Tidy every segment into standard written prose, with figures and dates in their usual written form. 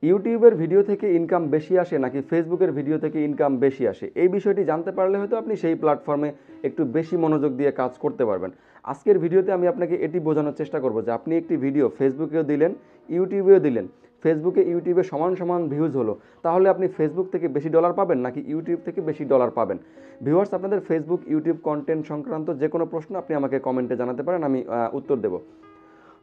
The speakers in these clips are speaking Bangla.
ইউটিউবের ভিডিও থেকে ইনকাম বেশি আসে নাকি ফেসবুকের ভিডিও থেকে ইনকাম বেশি আসে, এই বিষয়টি জানতে পারলে হয়তো আপনি সেই প্ল্যাটফর্মে একটু বেশি মনোযোগ দিয়ে কাজ করতে পারবেন। আজকের ভিডিওতে আমি আপনাকে এটি বোঝানোর চেষ্টা করব যে আপনি একটি ভিডিও ফেসবুকেও দিলেন, ইউটিউবেও দিলেন, ফেসবুকে ইউটিউবে সমান সমান ভিউজ হলো, তাহলে আপনি ফেসবুক থেকে বেশি ডলার পাবেন নাকি ইউটিউব থেকে বেশি ডলার পাবেন? ভিউয়ার্স, আপনাদের ফেসবুক ইউটিউব কন্টেন্ট সংক্রান্ত যে কোনো প্রশ্ন আপনি আমাকে কমেন্টে জানাতে পারেন, আমি উত্তর দেব।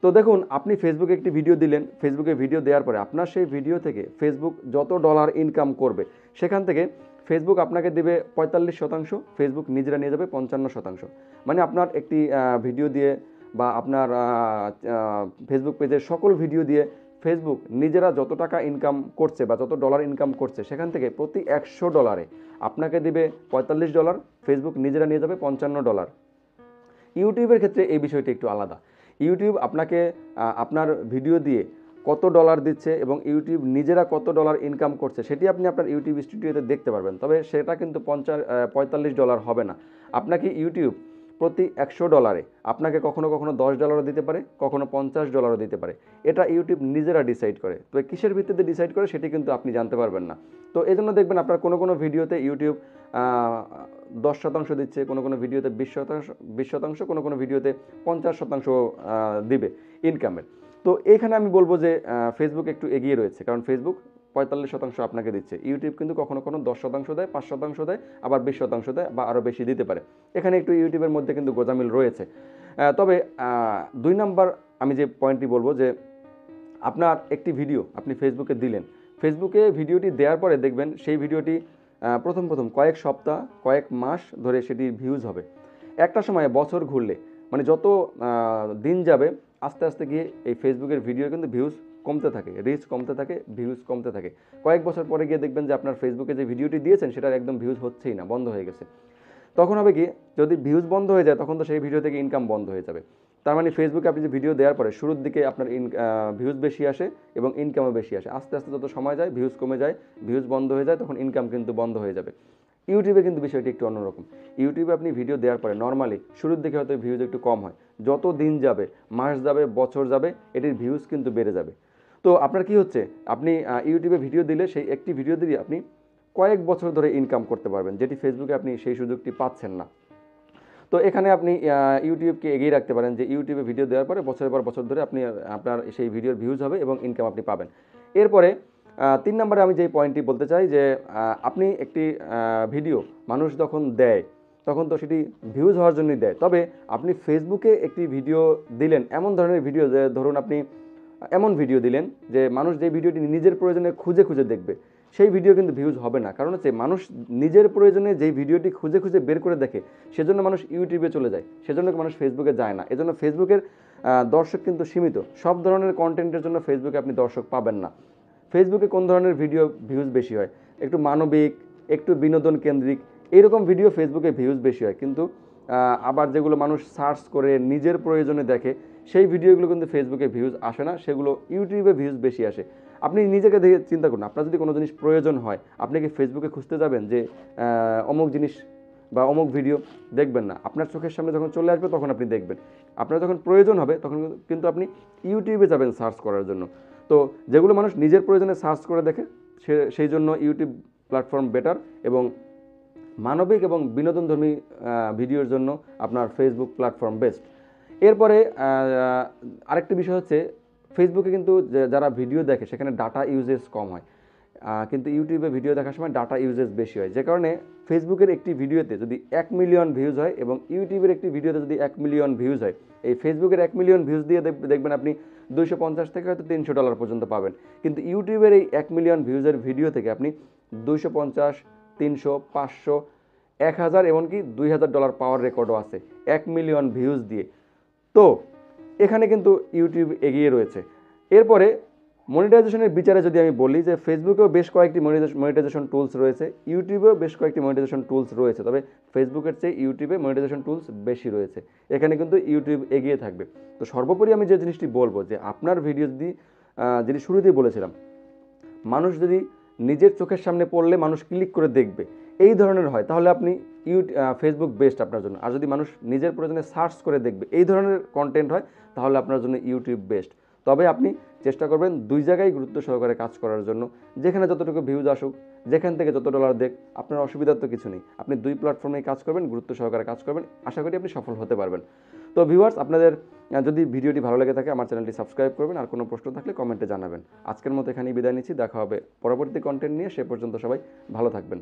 তো দেখুন, আপনি ফেসবুকে একটি ভিডিও দিলেন, ফেসবুকে ভিডিও দেওয়ার পরে আপনার সেই ভিডিও থেকে ফেসবুক যত ডলার ইনকাম করবে সেখান থেকে ফেসবুক আপনাকে দেবে 45%, ফেসবুক নিজেরা নিয়ে যাবে 55%। মানে আপনার একটি ভিডিও দিয়ে বা আপনার ফেসবুক পেজের সকল ভিডিও দিয়ে ফেসবুক নিজেরা যত টাকা ইনকাম করছে বা যত ডলার ইনকাম করছে সেখান থেকে প্রতি $100 আপনাকে দেবে $45, ফেসবুক নিজেরা নিয়ে যাবে $55। ইউটিউবের ক্ষেত্রে এই বিষয়টি একটু আলাদা। ইউটিউব আপনাকে আপনার ভিডিও দিয়ে কত ডলার দিচ্ছে এবং ইউটিউব নিজেরা কত ডলার ইনকাম করছে সেটি আপনি আপনার ইউটিউব স্টুডিওতে দেখতে পারবেন, তবে সেটা কিন্তু $45 হবে না। আপনাকে ইউটিউব প্রতি $100 আপনাকে কখনো কখনো $10 দিতে পারে, কখনো $50 দিতে পারে। এটা ইউটিউব নিজেরা ডিসাইড করে। তো কিসের ভিত্তিতে ডিসাইড করে সেটি কিন্তু আপনি জানতে পারবেন না। তো এই জন্য দেখবেন আপনার কোনো কোনো ভিডিওতে ইউটিউব 10% দিচ্ছে, কোনো কোনো ভিডিওতে 20%, কোনো কোনো ভিডিওতে 50% দিবে ইনকামের। তো এখানে আমি বলবো যে ফেসবুক একটু এগিয়ে রয়েছে, কারণ ফেসবুক 45% আপনাকে দিচ্ছে, ইউটিউব কিন্তু কখনো কখনো 10% দেয়, 5% দেয়, আবার 20% দেয়, বা আরও বেশি দিতে পারে। এখানে একটু ইউটিউবের মধ্যে কিন্তু গোজামিল রয়েছে। তবে 2 নাম্বার আমি যে পয়েন্টটি বলবো যে আপনার একটি ভিডিও আপনি ফেসবুকে দিলেন, ফেসবুকে ভিডিওটি দেওয়ার পরে দেখবেন সেই ভিডিওটি প্রথম কয়েক সপ্তাহ, কয়েক মাস ধরে সেটির ভিউজ হবে। একটা সময়ে বছর ঘুরলে, মানে যত দিন যাবে আস্তে আস্তে গিয়ে এই ফেসবুকের ভিডিওর কিন্তু ভিউজ কমতে থাকে, রিচ কমতে থাকে, ভিউজ কমতে থাকে। কয়েক বছর পরে গিয়ে দেখবেন যে আপনার ফেসবুকে যে ভিডিওটি দিয়েছেন সেটার একদম ভিউজ হচ্ছেই না, বন্ধ হয়ে গেছে। তখন হবে কি, যদি ভিউজ বন্ধ হয়ে যায় তখন তো সেই ভিডিও থেকে ইনকাম বন্ধ হয়ে যাবে। তার মানে ফেসবুকে আপনি যে ভিডিও দেওয়ার পরে শুরুর দিকে আপনার ভিউজ বেশি আসে এবং ইনকামও বেশি আসে, আস্তে আস্তে যত সময় যায় ভিউজ কমে যায়, ভিউজ বন্ধ হয়ে যায়, তখন ইনকাম কিন্তু বন্ধ হয়ে যাবে। ইউটিউবে কিন্তু বিষয়টি একটু অন্যরকম। ইউটিউবে আপনি ভিডিও দেওয়ার পরে নর্মালি শুরুর দিকে হয়তো ভিউজ একটু কম হয়, যত দিন যাবে, মাস যাবে, বছর যাবে, এটির ভিউজ কিন্তু বেড়ে যাবে। তো আপনার কি হচ্ছে, আপনি ইউটিউবে ভিডিও দিলে সেই একটি ভিডিও দিয়ে আপনি কয়েক বছর ধরে ইনকাম করতে পারবেন, যেটি ফেসবুকে আপনি সেই সুযোগটি পাচ্ছেন না। তো এখানে আপনি ইউটিউবকে এগিয়ে রাখতে পারেন যে ইউটিউবে ভিডিও দেওয়ার পরে বছরের পর বছর ধরে আপনি আপনার সেই ভিডিওর ভিউজ হবে এবং ইনকাম আপনি পাবেন। এরপরে 3 নম্বরে আমি যেই পয়েন্টটি বলতে চাই যে আপনি একটি ভিডিও মানুষ যখন দেয় তখন তো সেটি ভিউজ হওয়ার জন্যই দেয়, তবে আপনি ফেসবুকে একটি ভিডিও দিলেন, এমন ধরনের ভিডিও যে ধরুন আপনি এমন ভিডিও দিলেন যে মানুষ যে ভিডিওটি নিজের প্রয়োজনে খুঁজে খুঁজে দেখবে, সেই ভিডিও কিন্তু ভিউজ হবে না। কারণ হচ্ছে মানুষ নিজের প্রয়োজনে যেই ভিডিওটি খুঁজে খুঁজে বের করে দেখে সেজন্য মানুষ ইউটিউবে চলে যায়, সেজন্য মানুষ ফেসবুকে যায় না। এজন্য ফেসবুকের দর্শক কিন্তু সীমিত, সব ধরনের কন্টেন্টের জন্য ফেসবুকে আপনি দর্শক পাবেন না। ফেসবুকে কোন ধরনের ভিডিও ভিউজ বেশি হয়, একটু মানবিক, একটু বিনোদন কেন্দ্রিক, এইরকম ভিডিও ফেসবুকে ভিউজ বেশি হয়। কিন্তু আবার যেগুলো মানুষ সার্চ করে নিজের প্রয়োজনে দেখে সেই ভিডিওগুলো কিন্তু ফেসবুকে ভিউজ আসে না, সেগুলো ইউটিউবে ভিউজ বেশি আসে। আপনি নিজেকে দেখে চিন্তা করুন, আপনার যদি কোনো জিনিস প্রয়োজন হয় আপনি কি ফেসবুকে খুঁজতে যাবেন যে অমুক জিনিস বা অমুক ভিডিও? দেখবেন না, আপনার চোখের সামনে যখন চলে আসবে তখন আপনি দেখবেন। আপনার যখন প্রয়োজন হবে তখন কিন্তু আপনি ইউটিউবে যাবেন সার্চ করার জন্য। তো যেগুলো মানুষ নিজের প্রয়োজনে সার্চ করে দেখে সেই জন্য ইউটিউব প্ল্যাটফর্ম বেটার, এবং মানবিক এবং বিনোদনধর্মী ভিডিওর জন্য আপনার ফেসবুক প্ল্যাটফর্ম বেস্ট। এরপরে আরেকটি বিষয় হচ্ছে, ফেসবুকে কিন্তু যারা ভিডিও দেখে সেখানে ডাটা ইউজেস কম হয়, কিন্তু ইউটিউবে ভিডিও দেখার সময় ডাটা ইউজেস বেশি হয়, যে কারণে ফেসবুকের একটি ভিডিওতে যদি 1 মিলিয়ন ভিউজ হয় এবং ইউটিউবের একটি ভিডিওতে যদি 1 মিলিয়ন ভিউজ হয়, এই ফেসবুকের 1 মিলিয়ন ভিউজ দিয়ে দেখবেন আপনি $250 থেকে হয়তো $300 পর্যন্ত পাবেন। কিন্তু ইউটিউবের এই 1 মিলিয়ন ভিউজের ভিডিও থেকে আপনি 250, 300, 500, 1000, এমনকি $2000 পাওয়ার রেকর্ডও আছে 1 মিলিয়ন ভিউজ দিয়ে। তো এখানে কিন্তু ইউটিউব এগিয়ে রয়েছে। এরপরে মনিটাইজেশনের বিচারে যদি আমি বলি যে ফেসবুকেও বেশ কয়েকটি মনিটাইজেশন টুলস রয়েছে, ইউটিউবেও বেশ কয়েকটি মনিটাইজেশন টুলস রয়েছে, তবে ফেসবুকের চেয়ে ইউটিউবে মনিটাইজেশন টুলস বেশি রয়েছে। এখানে কিন্তু ইউটিউব এগিয়ে থাকবে। তো সর্বোপরি আমি যে জিনিসটি বলবো যে আপনার ভিডিও যদি যেটি শুরুতেই বলেছিলাম, মানুষ যদি নিজের চোখের সামনে পড়লে মানুষ ক্লিক করে দেখবে, এই ধরনের হয়, তাহলে আপনি ফেসবুক বেস্ট আপনার জন্য। আর যদি মানুষ নিজের প্রয়োজনে সার্চ করে দেখবে, এই ধরনের কন্টেন্ট হয়, তাহলে আপনার জন্য ইউটিউব বেস্ট। তবে আপনি চেষ্টা করবেন 2 জায়গায় গুরুত্ব সহকারে কাজ করার জন্য। যেখানে যতটুকু ভিউজ আসুক, যেখান থেকে যত ডলার দেখ, আপনার অসুবিধার তো কিছু নেই। আপনি 2 প্ল্যাটফর্মেই কাজ করবেন, গুরুত্ব সহকারে কাজ করবেন। আশা করি আপনি সফল হতে পারবেন। তো ভিউয়ার্স, আপনাদের যদি ভিডিওটি ভালো লেগে থাকে আমার চ্যানেলটি সাবস্ক্রাইব করবেন, আর কোনো প্রশ্ন থাকলে কমেন্টে জানাবেন। আজকের মতো এখানেই বিদায় নিচ্ছি। দেখা হবে পরবর্তী কন্টেন্ট নিয়ে। সে পর্যন্ত সবাই ভালো থাকবেন।